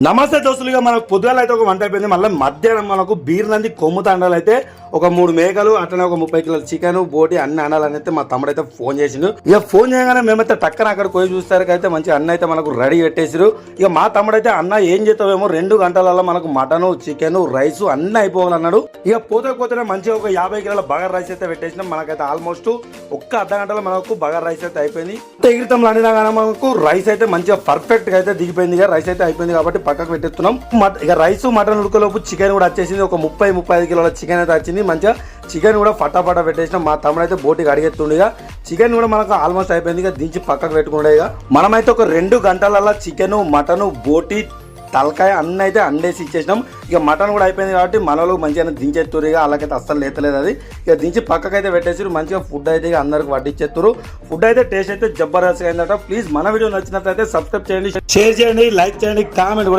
నమస్తే దోస్తులుగా మనకు పొద్దుగాల అయితే ఒక వంట అయిపోయింది. మళ్ళీ మధ్యాహ్నం మనకు బీర్నంది కొమ్ము తండాలు అయితే ఒక 3 మేకలు అట్లనే ఒక 30 కిలోల చికెన్ బోటి అన్ని అనాలని అయితే మా తమ్ముడు అయితే ఫోన్ చేసిండు. ఇక ఫోన్ చేయగానే మేమైతే టక్కన అక్కడ పోయి చూస్తారు అయితే మంచి అన్న అయితే మనకు రెడీ పెట్టేసారు. ఇక మా తమ్ముడు అయితే అన్న ఏం చేస్తావేమో 2 గంటలలో మనకు మటన్ చికెన్ రైస్ అన్ని అయిపోవాలన్నాడు. ఇక పోతే మంచిగా ఒక 50 కిలోల బగార్ రైస్ అయితే పెట్టేసినాం. మనకైతే ఆల్మోస్ట్ ఒక్క అర్ధ గంటలో మనకు బగార్ రైస్ అయితే అయిపోయింది. ఎగిరితంలో అనినా కానీ మనకు రైస్ అయితే మంచిగా పర్ఫెక్ట్ గా అయితే దిగిపోయింది. ఇక రైస్ అయితే అయిపోయింది కాబట్టి పక్కకు పెట్టేస్తున్నాం. ఇక రైస్ మటన్ ఉడకలోపు చికెన్ కూడా వచ్చేసింది. ఒక 30-35 కిలోల చికెన్ అయితే వచ్చింది. మంచిగా చికెన్ కూడా ఫటాఫటా పెట్టేసినాం. మా తమ్ముడు అయితే బోటికి అడిగెత్తుండే. ఇక చికెన్ కూడా మనకు ఆల్మోస్ట్ అయిపోయింది. ఇక దించి పక్కకు పెట్టుకుంటే ఇక మనమైతే ఒక 2 గంటలలో చికెన్ మటన్ బోటి తలకాయ అన్నీ అయితే అండేసి ఇచ్చేసినాం. ఇక మటన్ కూడా అయిపోయింది కాబట్టి మనలో మంచిగా దించేస్తారు. ఇక అలాగైతే అస్సలు లేతలేదు అది. ఇక దించి పక్కకైతే పెట్టేసి మంచిగా ఫుడ్ అయితే ఇక అందరికి వడ్డించేస్తారు. ఫుడ్ అయితే టేస్ట్ అయితే జబర్దస్త్ అయిందట. ప్లీజ్ మన వీడియో నచ్చినట్లయితే సబ్స్క్రైబ్ చేయండి, షేర్ చేయండి, లైక్ చేయండి, కామెంట్ కూడా